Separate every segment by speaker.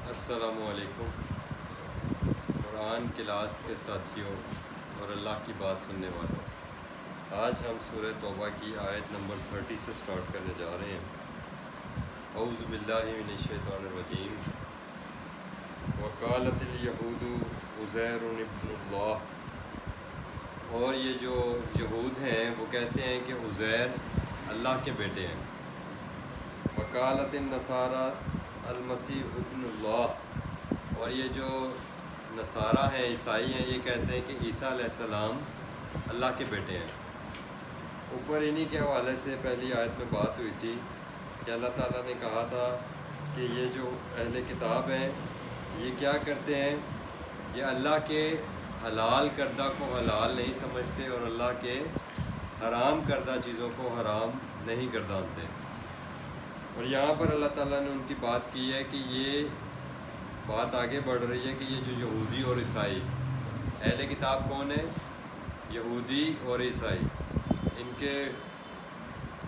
Speaker 1: السلام علیکم قرآن کلاس کے ساتھیوں اور اللہ کی بات سننے والوں، آج ہم سورہ توبہ کی آیت نمبر 30 سے سٹارٹ کرنے جا رہے ہیں۔ اعوذ باللہ من الشیطان الرجیم۔ وقالت الیہود عزیر ابن اللہ، اور یہ جو یہود ہیں وہ کہتے ہیں کہ عزیر اللہ کے بیٹے ہیں۔ وقالت النصارى المسیح ابن اللہ، اور یہ جو نصارہ ہیں، عیسائی ہیں، یہ کہتے ہیں کہ عیسیٰ علیہ السلام اللہ کے بیٹے ہیں۔ اوپر انہی کے حوالے سے پہلی آیت میں بات ہوئی تھی کہ اللہ تعالیٰ نے کہا تھا کہ یہ جو اہل کتاب ہیں یہ کیا کرتے ہیں، یہ اللہ کے حلال کردہ کو حلال نہیں سمجھتے اور اللہ کے حرام کردہ چیزوں کو حرام نہیں گردانتے۔ اور یہاں پر اللہ تعالیٰ نے ان کی بات کی ہے کہ یہ بات آگے بڑھ رہی ہے کہ یہ جو یہودی اور عیسائی، اہل کتاب کون ہے؟ یہودی اور عیسائی، ان کے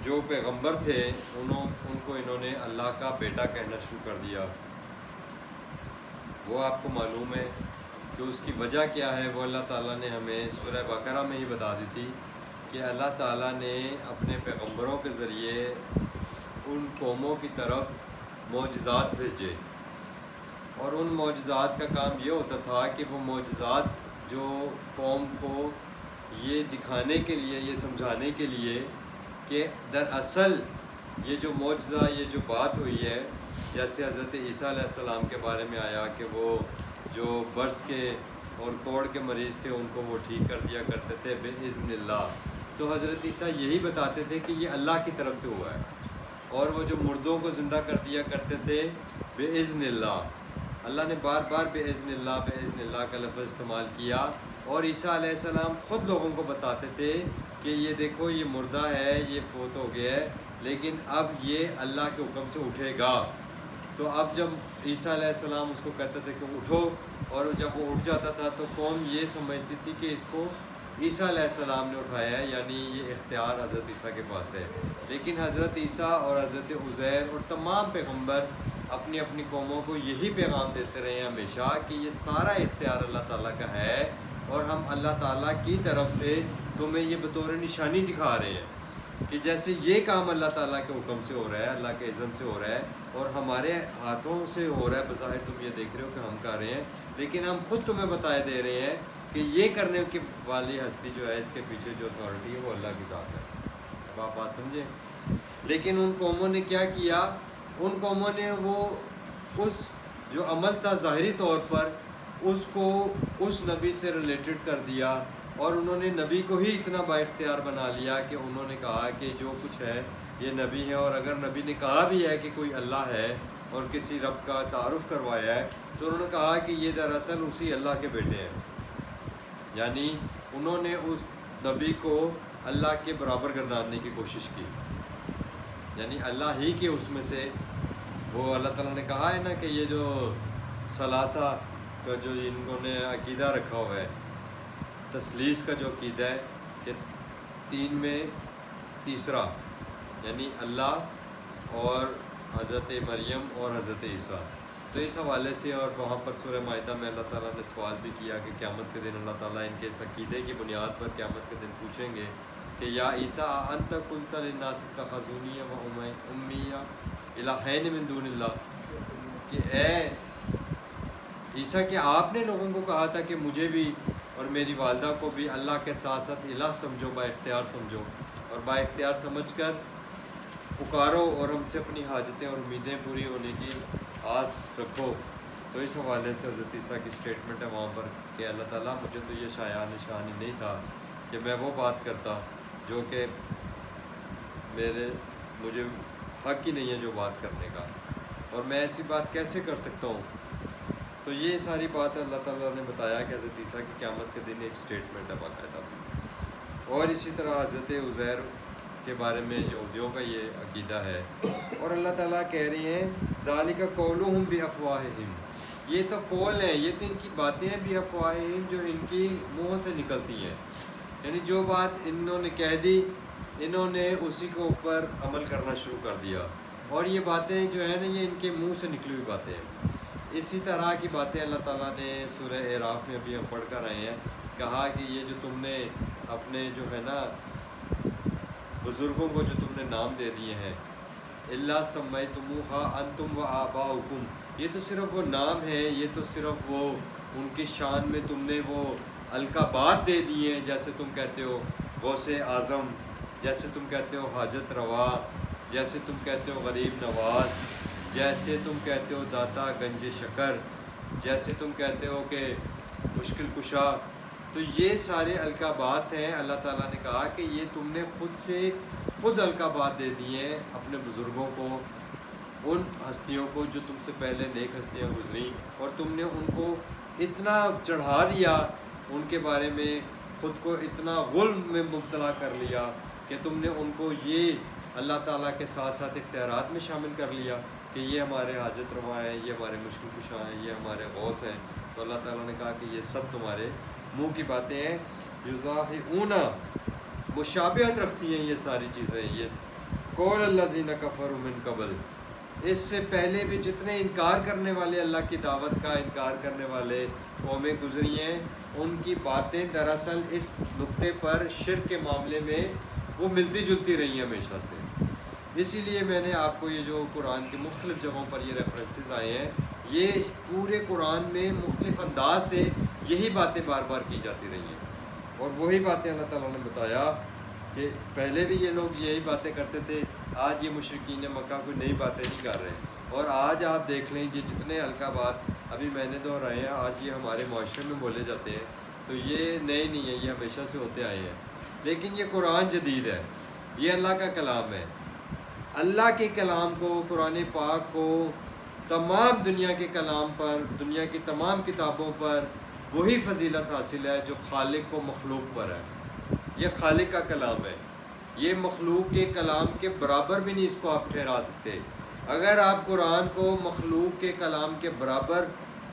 Speaker 1: جو پیغمبر تھے ان کو انہوں نے اللہ کا بیٹا کہنا شروع کر دیا۔ وہ آپ کو معلوم ہے کہ اس کی وجہ کیا ہے، وہ اللہ تعالیٰ نے ہمیں سورہ بقرہ میں ہی بتا دی تھی کہ اللہ تعالیٰ نے اپنے پیغمبروں کے ذریعے ان قوموں کی طرف معجزات بھیجے، اور ان معجزات کا کام یہ ہوتا تھا کہ وہ معجزات جو قوم کو یہ دکھانے کے لیے، یہ سمجھانے کے لیے کہ دراصل یہ جو معجزہ، یہ جو بات ہوئی ہے، جیسے حضرت عیسیٰ علیہ السلام کے بارے میں آیا کہ وہ جو برس کے اور کوڑ کے مریض تھے ان کو وہ ٹھیک کر دیا کرتے تھے بِإِذْنِ اللہ، تو حضرت عیسیٰ یہی بتاتے تھے کہ یہ اللہ کی طرف سے ہوا ہے۔ اور وہ جو مردوں کو زندہ کر دیا کرتے تھے بِإِذْنِ اللہ، اللہ نے بار بار بِإِذْنِ اللہ بِإِذْنِ اللہ کا لفظ استعمال کیا، اور عیسیٰ علیہ السلام خود لوگوں کو بتاتے تھے کہ یہ دیکھو یہ مردہ ہے، یہ فوت ہو گیا ہے، لیکن اب یہ اللہ کے حکم سے اٹھے گا۔ تو اب جب عیسیٰ علیہ السلام اس کو کہتے تھے کہ اٹھو، اور جب وہ اٹھ جاتا تھا تو قوم یہ سمجھتی تھی کہ اس کو عیسیٰ علیہ السلام نے اٹھایا ہے، یعنی یہ اختیار حضرت عیسیٰ کے پاس ہے۔ لیکن حضرت عیسیٰ اور حضرت عزیر اور تمام پیغمبر اپنی اپنی قوموں کو یہی پیغام دیتے رہے ہیں ہمیشہ کہ یہ سارا اختیار اللہ تعالیٰ کا ہے، اور ہم اللہ تعالیٰ کی طرف سے تمہیں یہ بطور نشانی دکھا رہے ہیں کہ جیسے یہ کام اللہ تعالیٰ کے حکم سے ہو رہا ہے، اللہ کے اذن سے ہو رہا ہے، اور ہمارے ہاتھوں سے ہو رہا ہے، بظاہر تم یہ دیکھ رہے ہو کہ ہم کر رہے ہیں، لیکن ہم خود تمہیں بتائے دے رہے ہیں کہ یہ کرنے کی والی ہستی جو ہے، اس کے پیچھے جو اتھارٹی ہے وہ اللہ کی ذات ہے۔ اب آپ بات سمجھیں۔ لیکن ان قوموں نے کیا کیا؟ ان قوموں نے وہ اس جو عمل تھا ظاہری طور پر اس کو اس نبی سے ریلیٹڈ کر دیا، اور انہوں نے نبی کو ہی اتنا با اختیار بنا لیا کہ انہوں نے کہا کہ جو کچھ ہے یہ نبی ہے، اور اگر نبی نے کہا بھی ہے کہ کوئی اللہ ہے اور کسی رب کا تعارف کروایا ہے تو انہوں نے کہا کہ یہ دراصل اسی اللہ کے بیٹے ہیں، یعنی انہوں نے اس نبی کو اللہ کے برابر گرداننے کی کوشش کی، یعنی اللہ ہی کے اس میں سے وہ اللہ تعالیٰ نے کہا ہے نا کہ یہ جو ثلاثہ کا جو انہوں نے عقیدہ رکھا ہوا ہے، تثلیث کا جو عقیدہ ہے کہ تین میں تیسرا، یعنی اللہ اور حضرت مریم اور حضرت عیسیٰ، تو اس حوالے سے اور وہاں پر سورہ مائدہ میں اللہ تعالیٰ نے سوال بھی کیا کہ قیامت کے دن اللہ تعالیٰ ان کے اس عقیدے کی بنیاد پر قیامت کے دن پوچھیں گے کہ یا عیسیٰ انت قلت للناس اتخذونی و امی الہین من دون اللہ، کہ اے عیسیٰ کہ آپ نے لوگوں کو کہا تھا کہ مجھے بھی اور میری والدہ کو بھی اللہ کے ساتھ ساتھ الہ سمجھو، با اختیار سمجھو، اور با اختیار سمجھ کر پکارو اور ہم سے اپنی حاجتیں اور امیدیں پوری ہونے کی آس رکھو۔ تو اس حوالے سے حضرت عیسیٰ کی سٹیٹمنٹ ہے وہاں پر کہ اللہ تعالیٰ مجھے تو یہ شایع نشان ہی نہیں تھا کہ میں وہ بات کرتا جو کہ مجھے حق ہی نہیں ہے جو بات کرنے کا، اور میں ایسی بات کیسے کر سکتا ہوں۔ تو یہ ساری بات اللہ تعالیٰ نے بتایا کہ حضرت عیسیٰ کی قیامت کے دن ایک سٹیٹمنٹ ہے باقاعدہ۔ اور اسی طرح حضرت عزیر کے بارے میں یہودیوں کا یہ عقیدہ ہے، اور اللہ تعالیٰ کہہ رہی ہیں ذالک قولہم بافواہہم، یہ تو قول ہیں، یہ تو ان کی باتیں ہیں، بافواہہم جو ان کی منہ سے نکلتی ہیں، یعنی جو بات انہوں نے کہہ دی انہوں نے اسی کے اوپر عمل کرنا شروع کر دیا، اور یہ باتیں جو ہیں نا یہ ان کے منہ سے نکلی ہوئی باتیں ہیں۔ اسی طرح کی باتیں اللہ تعالیٰ نے سورہ اعراف میں ابھی ہم پڑھ کر آئے ہیں. کہا کہ یہ جو تم نے اپنے جو ہے نا بزرگوں کو جو تم نے نام دے دیے ہیں، اللہ سمیتموہا انتم و آباؤکم، یہ تو صرف وہ نام ہے، یہ تو صرف وہ ان کی شان میں تم نے وہ القابات دے دیے ہیں. جیسے تم کہتے ہو غوث اعظم، جیسے تم کہتے ہو حاجت روا، جیسے تم کہتے ہو غریب نواز، جیسے تم کہتے ہو داتا گنج شکر، جیسے تم کہتے ہو کہ مشکل کشا. تو یہ سارے القابات ہیں. اللہ تعالیٰ نے کہا کہ یہ تم نے خود القابات دے دیے ہیں اپنے بزرگوں کو، ان ہستیوں کو جو تم سے پہلے نیک ہستیاں گزریں، اور تم نے ان کو اتنا چڑھا دیا، ان کے بارے میں خود کو اتنا غلم میں مبتلا کر لیا کہ تم نے ان کو یہ اللہ تعالیٰ کے ساتھ ساتھ اختیارات میں شامل کر لیا کہ یہ ہمارے حاجت روا ہیں، یہ ہمارے مشکل کشا ہیں، یہ ہمارے غوث ہیں. تو اللہ تعالیٰ نے کہا کہ یہ سب تمہارے منہ کی باتیں ہیں. یضاہئون، مشابہت رکھتی ہیں یہ ساری چیزیں. یہ قول الذین کفروا من قبل، اس سے پہلے بھی جتنے انکار کرنے والے اللہ کی دعوت کا انکار کرنے والے قومیں گزری ہیں، ان کی باتیں دراصل اس نقطے پر شرک کے معاملے میں وہ ملتی جلتی رہی ہیں ہمیشہ سے. اسی لیے میں نے آپ کو یہ جو قرآن کی مختلف جگہوں پر یہ ریفرنسز آئے ہیں، یہ پورے قرآن میں مختلف انداز سے یہی باتیں بار بار کی جاتی رہی ہیں. اور وہی باتیں اللہ تعالیٰ نے بتایا کہ پہلے بھی یہ لوگ یہی باتیں کرتے تھے. آج یہ مشرکین مکہ کوئی نئی باتیں نہیں کر رہے. اور آج آپ دیکھ لیں یہ جتنے القابات ابھی میں نے دہرائے ہیں، آج یہ ہمارے معاشرے میں بولے جاتے ہیں، تو یہ نئے نہیں ہیں، یہ ہمیشہ سے ہوتے آئے ہیں. لیکن یہ قرآن جدید ہے، یہ اللہ کا کلام ہے. اللہ کے کلام کو، قرآن پاک کو تمام دنیا کے کلام پر، دنیا کی تمام کتابوں پر وہی فضیلت حاصل ہے جو خالق و مخلوق پر ہے. یہ خالق کا کلام ہے، یہ مخلوق کے کلام کے برابر بھی نہیں اس کو آپ ٹھہرا سکتے. اگر آپ قرآن کو مخلوق کے کلام کے برابر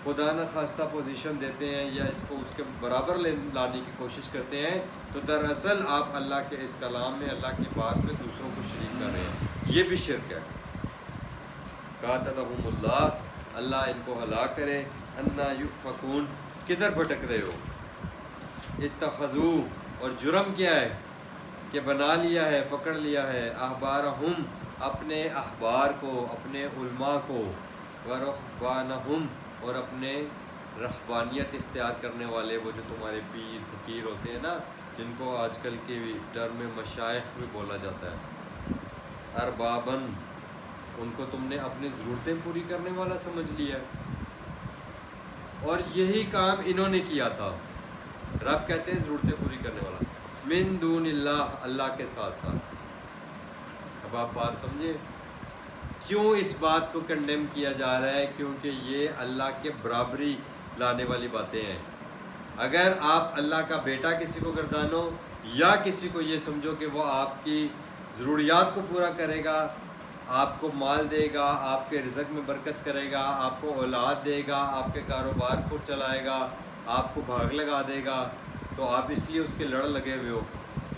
Speaker 1: خدا نخواستہ پوزیشن دیتے ہیں یا اس کو اس کے برابر لانے کی کوشش کرتے ہیں، تو دراصل آپ اللہ کے اس کلام میں، اللہ کی بات میں دوسروں کو شریک کر رہے ہیں. یہ بھی شرک ہے. قاتلہم اللہ، اللہ ان کو ہلاک کرے. انا یؤفکون، کدھر بھٹک رہے ہو. اتخذوا، اور جرم کیا ہے کہ بنا لیا ہے، پکڑ لیا ہے، احبارہم، اپنے احبار کو، اپنے علماء کو، ورہبانہم، اور اپنے رہبانیت اختیار کرنے والے، وہ جو تمہارے پیر فقیر ہوتے ہیں نا، جن کو آج کل کے ٹرم میں مشائخ بھی بولا جاتا ہے، اربابن، ان کو تم نے اپنی ضرورتیں پوری کرنے والا سمجھ لیا. اور یہی کام انہوں نے کیا تھا. رب کہتے ہیں ضرورتیں پوری کرنے والا، من دون اللہ، اللہ کے ساتھ ساتھ. اب آپ بات سمجھے کیوں اس بات کو کنڈیم کیا جا رہا ہے؟ کیونکہ یہ اللہ کے برابری لانے والی باتیں ہیں. اگر آپ اللہ کا بیٹا کسی کو گردانو، یا کسی کو یہ سمجھو کہ وہ آپ کی ضروریات کو پورا کرے گا، آپ کو مال دے گا، آپ کے رزق میں برکت کرے گا، آپ کو اولاد دے گا، آپ کے کاروبار کو چلائے گا، آپ کو بھاگ لگا دے گا، تو آپ اس لیے اس کے لڑ لگے ہوئے ہو،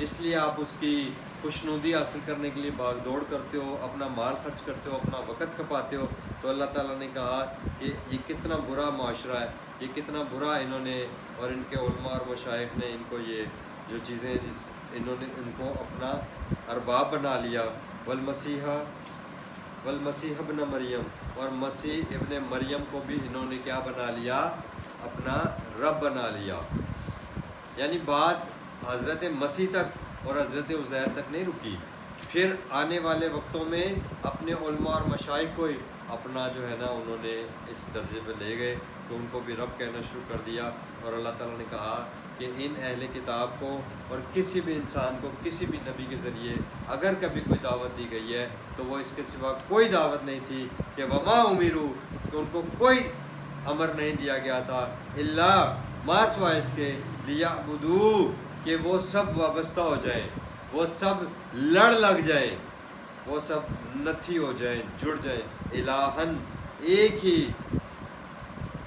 Speaker 1: اس لیے آپ اس کی خوشنودی حاصل کرنے کے لیے بھاگ دوڑ کرتے ہو، اپنا مال خرچ کرتے ہو، اپنا وقت کھپاتے ہو. تو اللہ تعالیٰ نے کہا کہ یہ کتنا برا معاشرہ ہے، یہ کتنا برا انہوں نے اور ان کے علماء اور مشائخ نے ان کو یہ جو چیزیں انہوں نے ان کو اپنا ارباب بنا لیا. والمسیح ابن مریم، اور مسیح ابن مریم کو بھی انہوں نے کیا بنا لیا؟ اپنا رب بنا لیا. یعنی بات حضرت مسیح تک اور حضرت عزیر تک نہیں رکی، پھر آنے والے وقتوں میں اپنے علماء اور مشائخ کو اپنا جو ہے نا انہوں نے اس درجے پہ لے گئے کہ ان کو بھی رب کہنا شروع کر دیا. اور اللہ تعالیٰ نے کہا کہ ان اہل کتاب کو اور کسی بھی انسان کو کسی بھی نبی کے ذریعے اگر کبھی کوئی دعوت دی گئی ہے تو وہ اس کے سوا کوئی دعوت نہیں تھی کہ وما امروا، کہ ان کو کوئی امر نہیں دیا گیا تھا الا ما سوائے اس کے لیعبدوا، کہ وہ سب وابستہ ہو جائیں، وہ سب لڑ لگ جائیں، وہ سب نتھی ہو جائیں، جڑ جائیں، الہن، ایک ہی،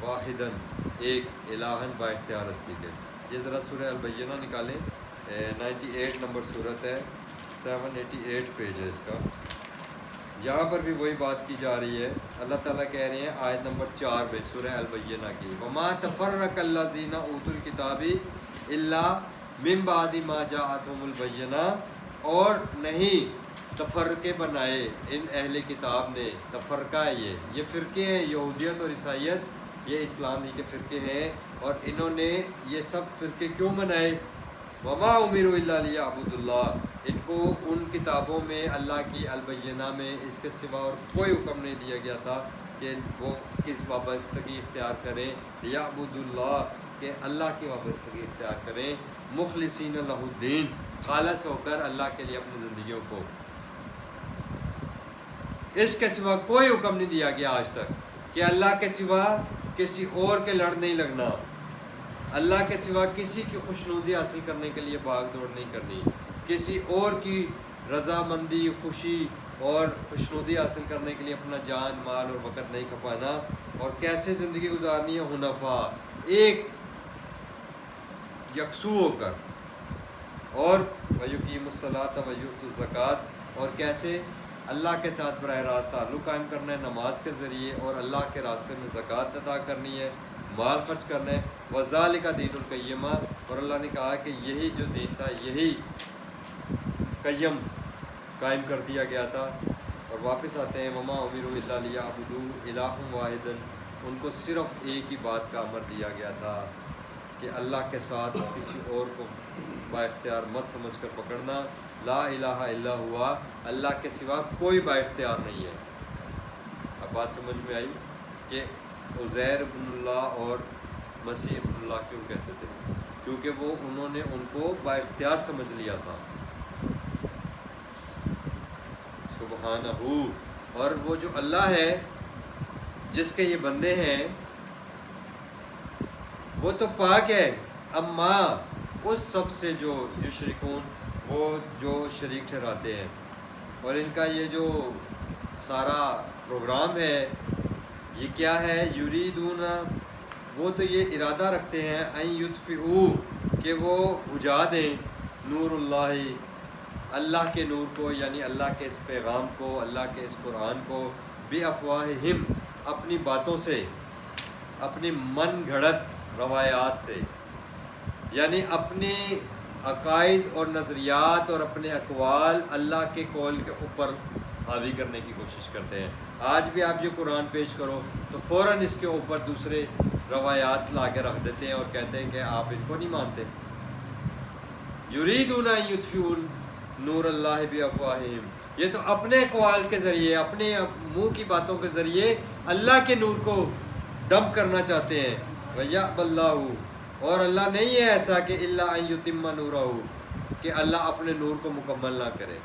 Speaker 1: واحدن، ایک، الہن با اختیار ہستی کے. یہ ذرا سورہ البینہ نکالیں، 98 نمبر سورت ہے، 788 پیج ہے اس کا. یہاں پر بھی وہی بات کی جا رہی ہے. اللہ تعالیٰ کہہ رہے ہیں آیت نمبر 4 میں سورہ البینہ کی، وَمَا تَفَرَّقَ الَّذِينَ أُوتُوا الْكِتَابِ إِلَّا مِن بَعْدِ مَا جَاءَتْهُمُ الْبَيِّنَةُ، اور نہیں تفرقے بنائے ان اہل کتاب نے. تفرقہ ہے یہ فرقے ہیں، یہودیت اور عیسائیت یہ اسلام ہی کے فرقے ہیں، اور انہوں نے یہ سب فرقے کیوں بنائے؟ وما امروا الا لیعبدوا اللہ، ان کو ان کتابوں میں اللہ کی البینہ میں اس کے سوا اور کوئی حکم نہیں دیا گیا تھا کہ وہ کس وابستگی اختیار کریں. لیعبدوا اللہ، کہ اللہ کی وابستگی اختیار کریں. مخلصین لہ الدین، خالص ہو کر اللہ کے لیے اپنی زندگیوں کو. اس کے سوا کوئی حکم نہیں دیا گیا آج تک کہ اللہ کے سوا کسی اور کے لڑ نہیں لگنا، اللہ کے سوا کسی کی خوشنودی حاصل کرنے کے لیے بھاگ دوڑ نہیں کرنی، کسی اور کی رضامندی، خوشی اور خوشنودی حاصل کرنے کے لیے اپنا جان، مال اور وقت نہیں کھپانا. اور کیسے زندگی گزارنی ہے؟ حنفا، ایک یکسو ہو کر. اور وَيُقِيمُ الصَّلَاةَ وَيُؤْتُوا الزَّكَاةَ، اور کیسے اللہ کے ساتھ براہ راست تعلق قائم کرنا ہے نماز کے ذریعے، اور اللہ کے راستے میں زکوٰۃ ادا کرنی ہے، مال خرچ کرنا ہے. وَذَلِكَ دِينُ الْقَيِّمَةِ، اور اللہ نے کہا کہ یہی جو دین تھا یہی قیم قائم کر دیا گیا تھا. اور واپس آتے ہیں وَمَا أُمِرُوا إِلَّا لِيَعْبُدُوا إِلَٰهًا وَاحِدًا، ان کو صرف ایک ہی بات کا امر دیا گیا تھا کہ اللہ کے ساتھ کسی اور کو با اختیار مت سمجھ کر پکڑنا. لا الہ الا ہوا، اللہ کے سوا کوئی با اختیار نہیں ہے. اب بات سمجھ میں آئی کہ عزیر ابن اللہ اور مسیح ابن اللہ کیوں کہتے تھے؟ کیونکہ وہ انہوں نے ان کو با اختیار سمجھ لیا تھا. سبحانہ. اور وہ جو اللہ ہے جس کے یہ بندے ہیں وہ تو پاک ہے، اما اس سب سے جو یشرکون، وہ جو شریک ٹھہراتے ہیں. اور ان کا یہ جو سارا پروگرام ہے یہ کیا ہے؟ یریدون، وہ تو یہ ارادہ رکھتے ہیں ان یطفئوا، کہ وہ بجھا دیں نور اللہ، اللہ کے نور کو، یعنی اللہ کے اس پیغام کو، اللہ کے اس قرآن کو، بافواہہم، اپنی باتوں سے، اپنی من گھڑت روایات سے، یعنی اپنے عقائد اور نظریات اور اپنے اقوال اللہ کے قول کے اوپر حاوی کرنے کی کوشش کرتے ہیں. آج بھی آپ یہ قرآن پیش کرو تو فوراً اس کے اوپر دوسرے روایات لا کے رکھ دیتے ہیں اور کہتے ہیں کہ آپ ان کو نہیں مانتے. یریدون ان یطفئوا نور اللہ بافواہہم، یہ تو اپنے اقوال کے ذریعے، اپنے منہ کی باتوں کے ذریعے اللہ کے نور کو ڈمپ کرنا چاہتے ہیں. وَيَأْبَى اللَّهُ، اور اللہ نہیں ہے ایسا کہ الا ان یتم نورہ، کہ اللہ اپنے نور کو مکمل نہ کرے.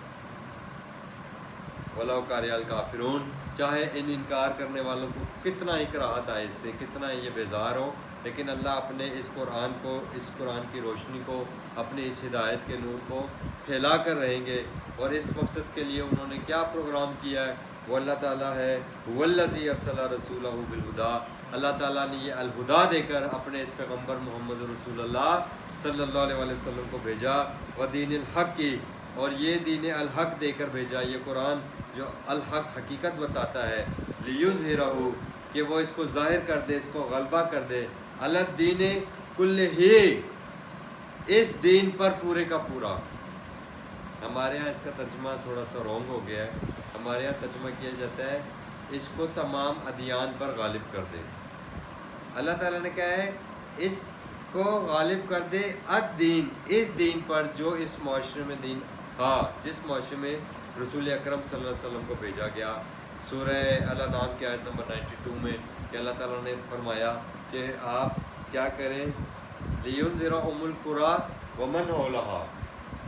Speaker 1: وَلَوْ كَرِهَ الْكَافِرُونَ، چاہے ان انکار کرنے والوں کو کتنا ہی کراہت آئے اس سے، کتنا ہی یہ بیزار ہو، لیکن اللہ اپنے اس قرآن کو، اس قرآن کی روشنی کو، اپنے اس ہدایت کے نور کو پھیلا کر رہیں گے. اور اس مقصد کے لیے انہوں نے کیا پروگرام کیا ہے؟ وہ اللہ تعالیٰ ہے، هُوَ الَّذِي أَرْسَلَ رَسُولَهُ بِالْهُدَىٰ، اللہ تعالیٰ نے یہ الہدا دے کر اپنے اس پیغمبر محمد رسول اللہ صلی اللہ علیہ وسلم کو بھیجا. وَدِينِ الْحَقِّ، اور یہ دین الحق دے کر بھیجا، یہ قرآن جو الحق حقیقت بتاتا ہے. لِيُظْهِرَهُ، کہ وہ اس کو ظاہر کر دے، اس کو غلبہ کر دے. عَلَى الدِّينِ كُلِّهِ، اس دین پر پورے کا پورا. ہمارے ہاں اس کا ترجمہ تھوڑا سا رونگ ہو گیا ہے. ہمارے ہاں ترجمہ کیا جاتا ہے اس کو تمام ادیان پر غالب کر دے. اللہ تعالیٰ نے کہا ہے اس کو غالب کر دے الدین، اس دین پر جو اس معاشرے میں دین تھا، جس معاشرے میں رسول اکرم صلی اللہ علیہ وسلم کو بھیجا گیا. سورہ الانعام کی آیت نمبر 92 میں کہ اللہ تعالیٰ نے فرمایا کہ آپ کیا کریں؟ لِيُنذِرَ أُمُّ الْقُرَىٰ وَمَنْ حَوْلَهَا،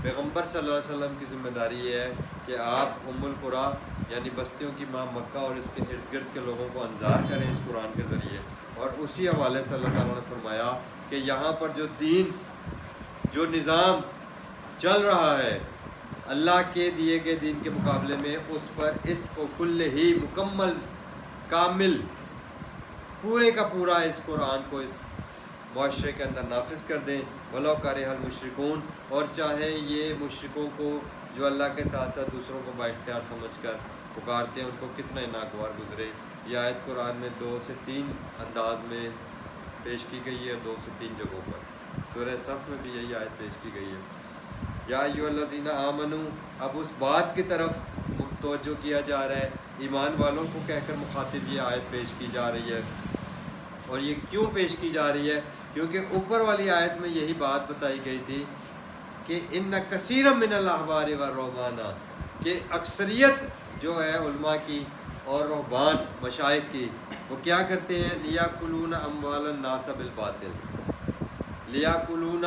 Speaker 1: پیغمبر صلی اللہ علیہ وسلم کی ذمہ داری یہ ہے کہ آپ ام القریٰ یعنی بستیوں کی ماں مکہ اور اس کے ارد گرد کے لوگوں کو انذار کریں اس قرآن کے ذریعے. اور اسی حوالے سے اللہ تعالیٰ نے فرمایا کہ یہاں پر جو دین، جو نظام چل رہا ہے اللہ کے دیے گئے دین کے مقابلے میں، اس پر اس کو کل ہی مکمل، کامل، پورے کا پورا اس قرآن کو اس معاشرے کے اندر نافذ کر دیں. وَلَوْ كَرِهَ الْمُشْرِكُونَ، اور چاہے یہ مشرکوں کو جو اللہ کے ساتھ ساتھ دوسروں کو با اختیار سمجھ کر پکارتے ہیں ان کو کتنا ناگوار گزرے۔ یہ آیت قرآن میں 2 سے 3 انداز میں پیش کی گئی ہے، 2 سے 3 جگہوں پر۔ سورہ صف میں بھی یہی آیت پیش کی گئی ہے۔ یا ایھا الذین آمنو، اب اس بات کی طرف توجہ کیا جا رہا ہے، ایمان والوں کو کہہ کر مخاطب یہ آیت پیش کی جا رہی ہے۔ اور یہ کیوں پیش کی جا رہی ہے؟ کیونکہ اوپر والی آیت میں یہی بات بتائی گئی تھی کہ ان کثیرا من الاحبار والرہبان، کہ اکثریت جو ہے علماء کی اور رہبان مشائخ کی، وہ کیا کرتے ہیں؟ لیاکلون اموال الناس بالباطل، لیاکلون،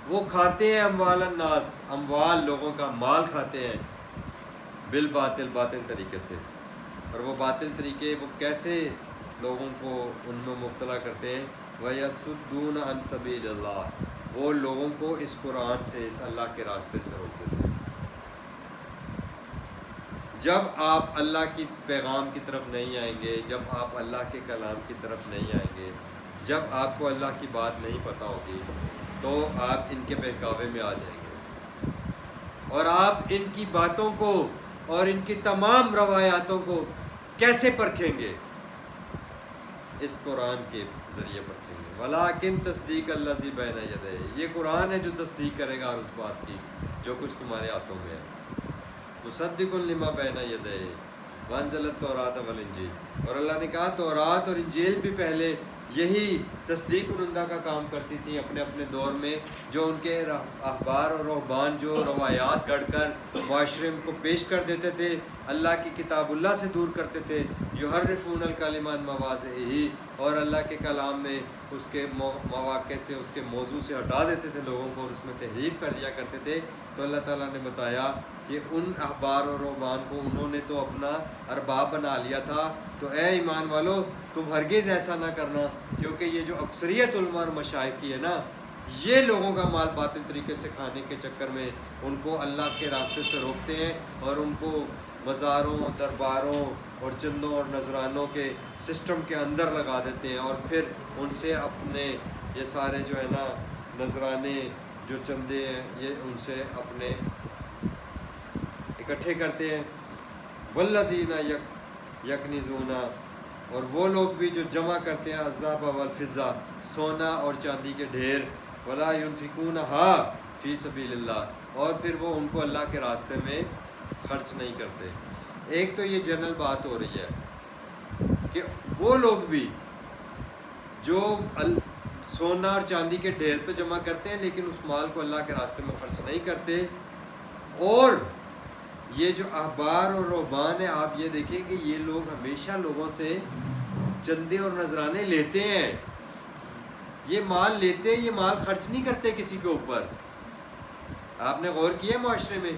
Speaker 1: وہ کھاتے ہیں اموال الناس، اموال لوگوں کا مال کھاتے ہیں، بالباطل، باطل طریقے سے۔ اور وہ باطل طریقے وہ کیسے لوگوں کو ان میں مبتلا کرتے ہیں؟ وَيَصُدُّونَ عَن سَبِيلِ اللَّهِ، وہ لوگوں کو اس قرآن سے، اس اللہ کے راستے سے روک دیتے ہیں۔ جب آپ اللہ کی پیغام کی طرف نہیں آئیں گے، جب آپ اللہ کے کلام کی طرف نہیں آئیں گے، جب آپ کو اللہ کی بات نہیں پتہ ہوگی، تو آپ ان کے بہکاوے میں آ جائیں گے، اور آپ ان کی باتوں کو اور ان کی تمام روایاتوں کو کیسے پرکھیں گے؟ اس قرآن کے ذریعے پرکھیں گے۔ وَلَٰكِن تَصْدِيقَ الَّذِي بَيْنَ يَدَيْهِ، یہ قرآن ہے جو تصدیق کرے گا اس بات کی جو کچھ تمہارے ہاتھوں میں ہے۔ مُصَدِّقٌ لِمَا بَيْنَ يَدَيْهِ وَأَنزَلَ التَّوْرَاةَ وَالْإِنجِيلَ، اور اللہ نے کہا تورات اور انجیل بھی پہلے یہی تصدیق کنندہ کا کام کرتی تھی اپنے اپنے دور میں، جو ان کے احبار اور رہبان جو روایات گڑھ کر معاشرے کو پیش کر دیتے تھے، اللہ کی کتاب اللہ سے دور کرتے تھے، یحرفون الکلم عن مواضعہ، اور اللہ کے کلام میں اس کے مواقع سے، اس کے موضوع سے ہٹا دیتے تھے لوگوں کو، اور اس میں تحریف کر دیا کرتے تھے۔ تو اللہ تعالیٰ نے بتایا کہ ان احبار اور رہبان کو انہوں نے تو اپنا ارباب بنا لیا تھا، تو اے ایمان والو تم ہرگز ایسا نہ کرنا، کیونکہ یہ جو اکثریت علماء اور مشائخ کی ہے نا، یہ لوگوں کا مال باطل طریقے سے کھانے کے چکر میں ان کو اللہ کے راستے سے روکتے ہیں، اور ان کو مزاروں، درباروں اور چندوں اور نذرانوں کے سسٹم کے اندر لگا دیتے ہیں، اور پھر ان سے اپنے یہ سارے جو ہے نا نذرانے جو چندے ہیں یہ ان سے اپنے اکٹھے کرتے ہیں۔ والذین یکنزون، اور وہ لوگ بھی جو جمع کرتے ہیں الذھب والفضہ، سونا اور چاندی کے ڈھیر، ولا ینفقونھا فی سبیل اللہ، اور پھر وہ ان کو اللہ کے راستے میں خرچ نہیں کرتے۔ ایک تو یہ جنرل بات ہو رہی ہے کہ وہ لوگ بھی جو سونا اور چاندی کے ڈھیر تو جمع کرتے ہیں لیکن اس مال کو اللہ کے راستے میں خرچ نہیں کرتے، اور یہ جو احبار اور رہبان ہیں، آپ یہ دیکھیں کہ یہ لوگ ہمیشہ لوگوں سے چندے اور نذرانے لیتے ہیں، یہ مال لیتے ہیں، یہ مال خرچ نہیں کرتے کسی کے اوپر۔ آپ نے غور کیا معاشرے میں؟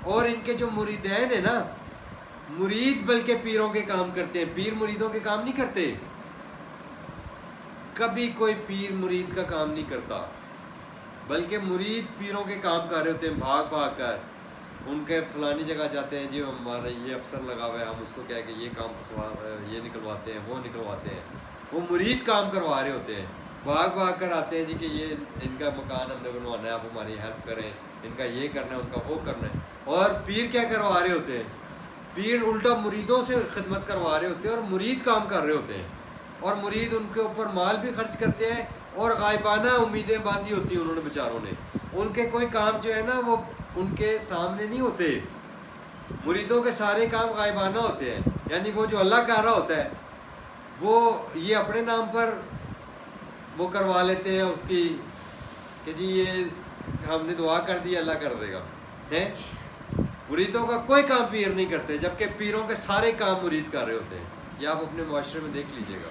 Speaker 1: اور ان کے جو مریدین ہیں نا، مرید بلکہ پیروں کے کام کرتے ہیں، پیر مریدوں کے کام نہیں کرتے، کبھی کوئی پیر مرید کا کام نہیں کرتا، بلکہ مرید پیروں کے کام کر رہے ہوتے ہیں، بھاگ بھاگ کر ان کے فلانی جگہ جاتے ہیں، جی ہمارا یہ افسر لگا ہوا ہے، ہم اس کو کہہ کے یہ کام یہ نکلواتے ہیں، وہ نکلواتے ہیں، وہ مرید کام کروا رہے ہوتے ہیں، بھاگ بھاگ کر آتے ہیں جی کہ یہ ان کا مکان ہم نے بنوانا ہے، آپ ہماری ہیلپ کریں، ان کا یہ کرنا ہے، ان کا وہ کرنا ہے۔ اور پیر کیا کروا رہے ہوتے ہیں؟ پیر الٹا مریدوں سے خدمت کروا رہے ہوتے ہیں، اور مرید کام کر رہے ہوتے ہیں، اور مرید ان کے اوپر مال بھی خرچ کرتے ہیں، اور غائبانہ امیدیں باندھی ہوتی ہیں انہوں نے بیچاروں نے، ان کے کوئی کام جو ہے نا وہ ان کے سامنے نہیں ہوتے، مریدوں کے سارے کام غائبانہ ہوتے ہیں، یعنی وہ جو اللہ کر رہا ہوتا ہے وہ یہ اپنے نام پر وہ کروا لیتے ہیں اس کی کہ جی یہ ہم نے دعا کر دی اللہ کر دے گا، ہیں؟ مریدوں کا کوئی کام پیر نہیں کرتے، جبکہ پیروں کے سارے کام مرید کر رہے ہوتے ہیں، یہ آپ اپنے معاشرے میں دیکھ لیجئے گا۔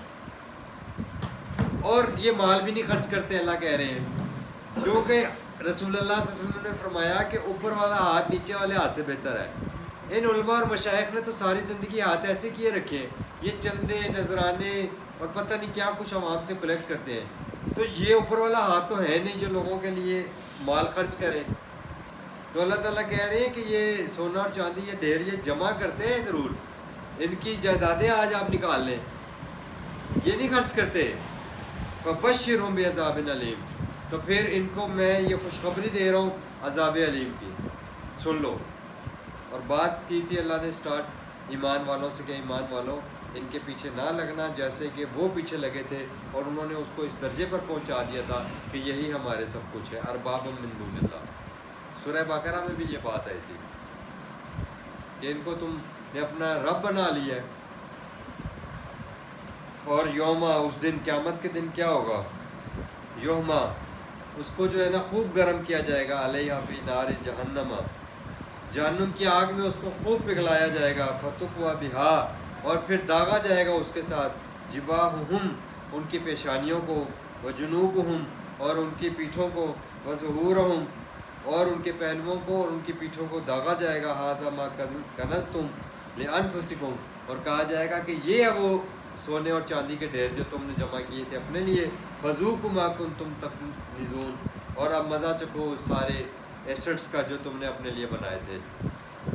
Speaker 1: اور یہ مال بھی نہیں خرچ کرتے، اللہ کہہ رہے ہیں، کیونکہ رسول اللہ صلی اللہ علیہ وسلم نے فرمایا کہ اوپر والا ہاتھ نیچے والے ہاتھ سے بہتر ہے۔ ان علماء اور مشائخ نے تو ساری زندگی ہاتھ ایسے کیے رکھے ہیں، یہ چندے نذرانے اور پتہ نہیں کیا کچھ عوام سے کلیکٹ کرتے ہیں، تو یہ اوپر والا ہاتھ تو ہے نہیں جو لوگوں کے لیے مال خرچ کرے۔ تو اللہ تعالیٰ کہہ رہے ہیں کہ یہ سونا اور چاندی یہ ڈھیر یہ جمع کرتے ہیں ضرور، ان کی جائیدادیں آج آپ نکال لیں، یہ نہیں خرچ کرتے۔ فبشرہم بعذاب علیم، تو پھر ان کو میں یہ خوشخبری دے رہا ہوں عذاب علیم کی، سن لو۔ اور بات کی تھی اللہ نے سٹارٹ ایمان والوں سے کہ ایمان والوں ان کے پیچھے نہ لگنا جیسے کہ وہ پیچھے لگے تھے، اور انہوں نے اس کو اس درجے پر پہنچا دیا تھا کہ یہی ہمارے سب کچھ ہے، ارباب من دون اللہ۔ سورہ بقرہ میں بھی یہ بات آئی تھی کہ ان کو تم نے اپنا رب بنا لیا ہے، اور یوما اس دن قیامت کے دن کیا ہوگا، یوما اس کو جو ہے نا خوب گرم کیا جائے گا، علیہ فی نار جہنم، جہنم کی آگ میں اس کو خوب پگھلایا جائے گا، فتقوا بہا اور پھر داغا جائے گا اس کے ساتھ، جباہہم ان کی پیشانیوں کو، وجنوبہم اور ان کی پیٹھوں کو، وظہورہم اور ان کے پہلوؤں کو اور ان کی پیٹھوں کو داغا جائے گا، ھذا ما کنزتم لانفسکم، اور کہا جائے گا کہ یہ ہے وہ سونے اور چاندی کے ڈھیر جو تم نے جمع کیے تھے اپنے لیے، فذوقوا ما کنتم تکنزون، اور اب مزہ چکھو اس سارے ایسٹس کا جو تم نے اپنے لیے بنائے تھے۔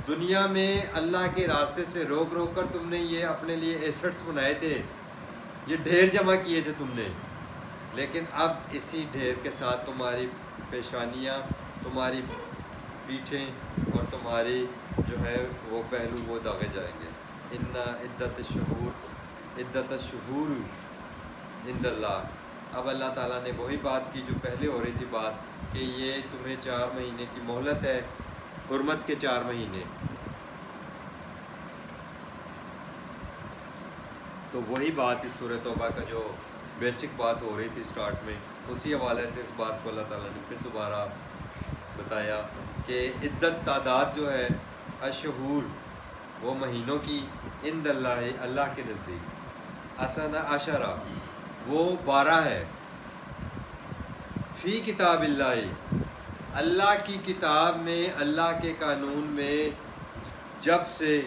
Speaker 1: دنیا میں اللہ کے راستے سے روک روک کر تم نے یہ اپنے لیے ایسٹس بنائے تھے، یہ ڈھیر جمع کیے تھے تم نے، لیکن اب اسی ڈھیر کے ساتھ تمہاری پیشانیاں، تمہاری پیٹھیں اور تمہاری جو ہے وہ پہلو وہ داغے جائیں گے۔ ان عدت الشہور عند اللہ، اب اللہ تعالیٰ نے وہی بات کی جو پہلے ہو رہی تھی بات کہ یہ تمہیں 4 مہینے کی مہلت ہے، حرمت کے 4 مہینے، تو وہی بات اس سورہ توبہ کا جو بیسک بات ہو رہی تھی سٹارٹ میں، اسی حوالے سے اس بات کو اللہ تعالیٰ نے پھر دوبارہ بتایا کہ عدت تعداد جو ہے اشہور وہ مہینوں کی، عند اللہ اللہ کے نزدیک، اسنا عشرہ وہ 12 ہے، فی کتاب اللہ اللہ کی کتاب میں، اللہ کے قانون میں، جب سے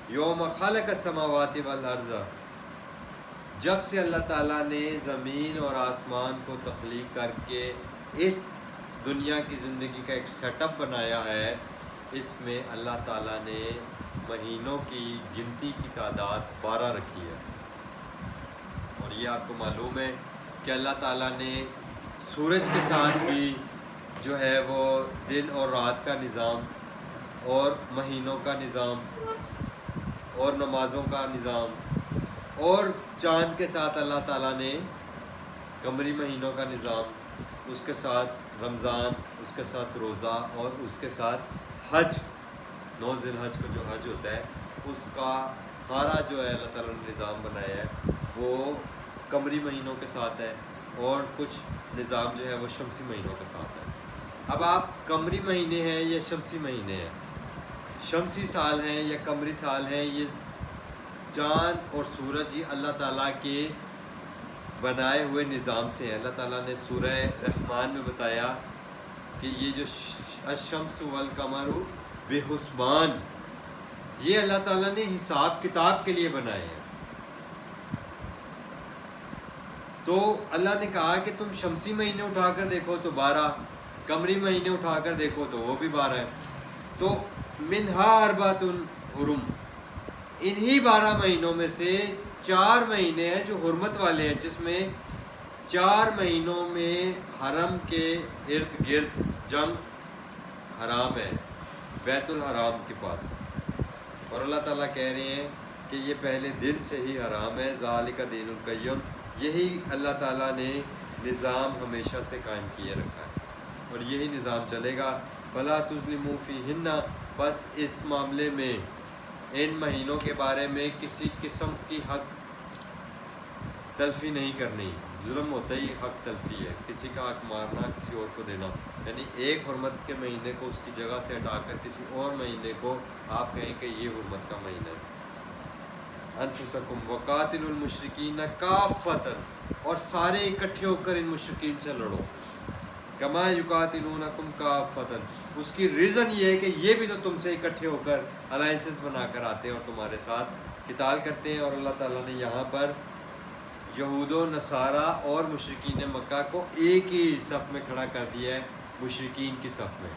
Speaker 1: یوم خلق السماوات والارض، جب سے اللہ تعالیٰ نے زمین اور آسمان کو تخلیق کر کے اس دنیا کی زندگی کا ایک سیٹ اپ بنایا ہے، اس میں اللہ تعالیٰ نے مہینوں کی گنتی کی تعداد 12 رکھی ہے۔ اور یہ آپ کو معلوم ہے کہ اللہ تعالیٰ نے سورج کے ساتھ بھی جو ہے وہ دن اور رات کا نظام اور مہینوں کا نظام اور نمازوں کا نظام، اور چاند کے ساتھ اللہ تعالیٰ نے قمری مہینوں کا نظام، اس کے ساتھ رمضان، اس کے ساتھ روزہ اور اس کے ساتھ حج، 9 ذی الحج کا جو حج ہوتا ہے اس کا سارا جو ہے اللہ تعالیٰ نے نظام بنایا ہے وہ قمری مہینوں کے ساتھ ہے، اور کچھ نظام جو ہے وہ شمسی مہینوں کے ساتھ ہے۔ اب آپ قمری مہینے ہیں یا شمسی مہینے ہیں، شمسی سال ہیں یا قمری سال ہیں، یہ چاند اور سورج یہ اللہ تعالیٰ کے بنائے ہوئے نظام سے ہیں۔ اللہ تعالیٰ نے سورہ رحمان میں بتایا کہ یہ جو الشمس والقمر بحسبان، یہ اللہ تعالیٰ نے حساب کتاب کے لیے بنائے ہیں۔ تو اللہ نے کہا کہ تم شمسی مہینے اٹھا کر دیکھو تو 12، قمری مہینے اٹھا کر دیکھو تو وہ بھی 12 ہے، تو منہا اربعۃ حرم، انہی 12 مہینوں میں سے 4 مہینے ہیں جو حرمت والے ہیں، جس میں 4 مہینوں میں حرم کے ارد گرد جنگ حرام ہے، بیت الحرام کے پاس، اور اللہ تعالیٰ کہہ رہے ہیں کہ یہ پہلے دن سے ہی حرام ہے، ذالک دین القیم، یہی اللہ تعالیٰ نے نظام ہمیشہ سے قائم کیے رکھا ہے اور یہی نظام چلے گا۔ فلا تظلموا فیہن، بس اس معاملے میں ان مہینوں کے بارے میں کسی قسم کی حق تلفی نہیں کرنی، ظلم ہوتا ہی حق تلفی ہے، کسی کا حق مارنا، کسی اور کو دینا، یعنی ایک حرمت کے مہینے کو اس کی جگہ سے ہٹا کر کسی اور مہینے کو آپ کہیں کہ یہ حرمت کا مہینہ ہے۔ انفسکم وقاتلوا المشرکین کافۃ، اور سارے اکٹھے ہو کر ان مشرکین سے لڑو، کما یقاتلونکم کافۃ، اس کی ریزن یہ ہے کہ یہ بھی تو تم سے اکٹھے ہو کر الائنسز بنا کر آتے ہیں اور تمہارے ساتھ قتال کرتے ہیں، اور اللہ تعالیٰ نے یہاں پر یہود و نصارہ اور مشرکین مکہ کو ایک ہی صف میں کھڑا کر دیا ہے، مشرکین کی صف میں۔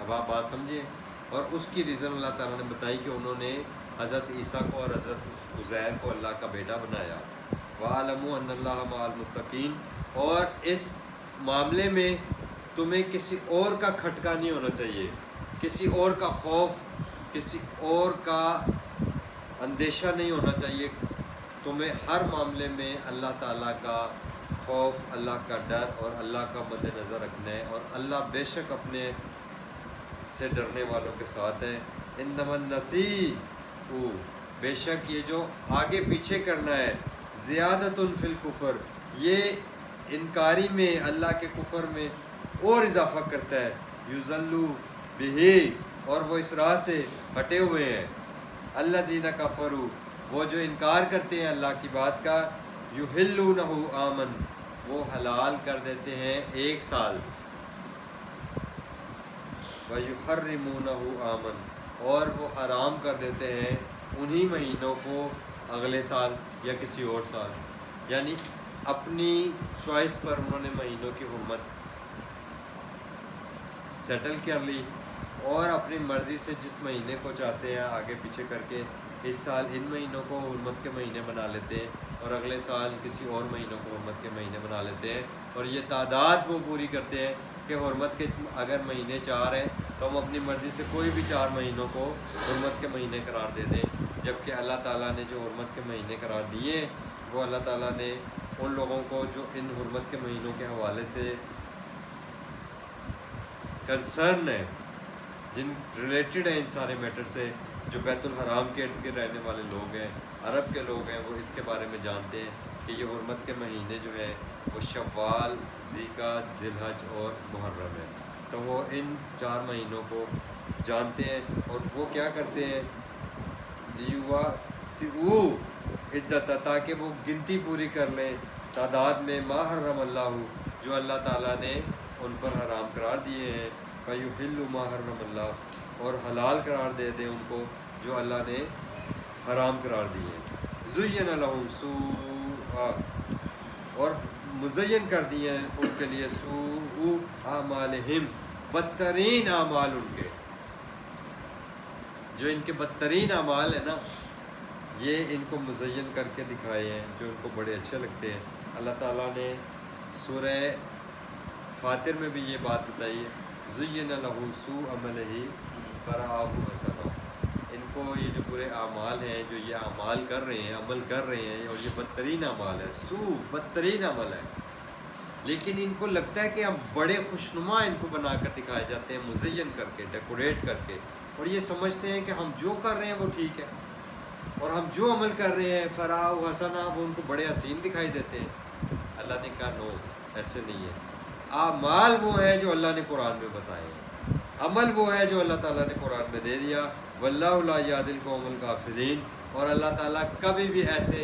Speaker 1: اب آپ بات سمجھیں، اور اس کی ریزن اللہ تعالیٰ نے بتائی کہ انہوں نے حضرت عیسیٰ کو اور حضرت عزیر کو اللہ کا بیٹا بنایا، وَاعْلَمُوا أَنَّ اللَّهَ مَعَ الْمُتَّقِينَ، اور اس معاملے میں تمہیں کسی اور کا کھٹکا نہیں ہونا چاہیے کسی اور کا خوف، کسی اور کا اندیشہ نہیں ہونا چاہیے. تمہیں ہر معاملے میں اللہ تعالیٰ کا خوف، اللہ کا ڈر اور اللہ کا مد نظر رکھنا ہے، اور اللہ بے شک اپنے سے ڈرنے والوں کے ساتھ ہے. انما النسیء، بے شک یہ جو آگے پیچھے کرنا ہے، زیادۃ فی الکفر، یہ انکاری میں، اللہ کے کفر میں اور اضافہ کرتا ہے. یضل بہ، اور وہ اس راہ سے ہٹے ہوئے ہیں. الذین کفروا، وہ جو انکار کرتے ہیں اللہ کی بات کا. یحلونہ عامًا، وہ حلال کر دیتے ہیں 1 سال. وَيُحَرِّمُونَهُ عَامًا، اور وہ حرام کر دیتے ہیں انہی مہینوں کو اگلے سال یا کسی اور سال. یعنی اپنی چوائس پر انہوں نے مہینوں کی حرمت سیٹل کر لی، اور اپنی مرضی سے جس مہینے کو چاہتے ہیں آگے پیچھے کر کے اس سال ان مہینوں کو حرمت کے مہینے بنا لیتے ہیں، اور اگلے سال کسی اور مہینوں کو حرمت کے مہینے بنا لیتے ہیں. اور یہ تعداد وہ پوری کرتے ہیں کہ حرمت کے اگر مہینے 4 ہیں تو ہم اپنی مرضی سے کوئی بھی 4 مہینوں کو حرمت کے مہینے قرار دے دیں. جبکہ اللہ تعالیٰ نے جو حرمت کے مہینے قرار دیے ہیں وہ اللہ تعالیٰ نے ان لوگوں کو جو ان حرمت کے مہینوں کے حوالے سے کنسرن ہے، جن ریلیٹڈ ہیں ان سارے میٹر سے، جو بیت الحرام کے ارد گرد رہنے والے لوگ ہیں، عرب کے لوگ ہیں، وہ اس کے بارے میں جانتے ہیں کہ یہ حرمت کے مہینے جو ہیں وہ شوال، ذیقعدہ، ذی الحج اور محرم ہے. تو وہ ان 4 مہینوں کو جانتے ہیں، اور وہ کیا کرتے ہیں، لیواطئوا عدۃ، تاکہ وہ گنتی پوری کر لیں تعداد میں، ما حرم اللہ، جو اللہ تعالیٰ نے ان پر حرام قرار دیے ہیں. فَيُحِلُّ مَا حَرَّمَ اللَّهُ، اور حلال قرار دے دیں ان کو جو اللہ نے حرام قرار دیے. زُيِّنَ لَهُمْ سُوءُ، اور مزین کر دیے ہیں ان کے لیے سوء اعمالہم، بدترین اعمال ان کے، جو ان کے بدترین اعمال ہیں نا، یہ ان کو مزین کر کے دکھائے ہیں جو ان کو بڑے اچھے لگتے ہیں. اللہ تعالیٰ نے سورہ فاطر میں بھی یہ بات بتائی ہے، زُيِّنَ لَهُ سُوءُ عَمَلِهِ فَرَآهُ حَسَنًا. ان کو یہ جو برے اعمال ہیں، جو یہ اعمال کر رہے ہیں، عمل کر رہے ہیں، اور یہ بدترین اعمال ہے، سوء بدترین عمل ہے، لیکن ان کو لگتا ہے کہ ہم بڑے خوشنما ان کو بنا کر دکھائے جاتے ہیں، مزین کر کے، ڈیکوریٹ کر کے، اور یہ سمجھتے ہیں کہ ہم جو کر رہے ہیں وہ ٹھیک ہے، اور ہم جو عمل کر رہے ہیں فَرَآهُ حَسَنًا، وہ ان کو بڑے حسین دکھائی دیتے ہیں. اللہ نے کہا نو، ایسے نہیں ہے. اعمال وہ ہیں جو اللہ نے قرآن میں بتائے ہیں، عمل وہ ہے جو اللہ تعالیٰ نے قرآن میں دے دیا. وَاللَّهُ لَا يَهْدِي الْقَوْمَ الْكَافِرِينَ، اور اللہ تعالیٰ کبھی بھی ایسے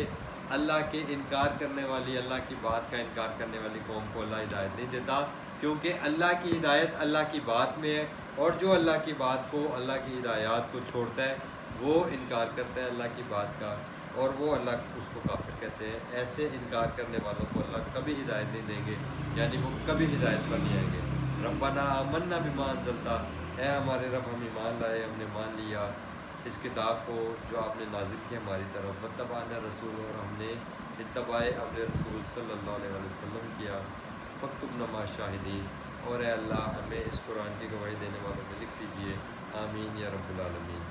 Speaker 1: اللہ کے انکار کرنے والی، اللہ کی بات کا انکار کرنے والی قوم کو اللہ ہدایت نہیں دیتا، کیونکہ اللہ کی ہدایت اللہ کی بات میں ہے، اور جو اللہ کی بات کو، اللہ کی ہدایات کو چھوڑتا ہے وہ انکار کرتا ہے اللہ کی بات کا، اور وہ اللہ اس کو کافر کہتے ہیں. ایسے انکار کرنے والوں کو اللہ کبھی ہدایت نہیں دیں گے، یعنی وہ کبھی ہدایت پر نہیں آئیں گے. ربنا آمنا بما انزلت، اے ہمارے رب ہم ایمان لائے، ہم نے مان لیا اس کتاب کو جو آپ نے نازل کی ہماری طرف. واتبعنا رسول، اور ہم نے اتباع اپنے رسول صلی اللہ علیہ وسلم کیا. فاکتبنا مع الشاہدین، اور اے اللہ ہمیں اس قرآن کی گواہی دینے والوں میں لکھ دیجیے. آمین یا رب العالمین.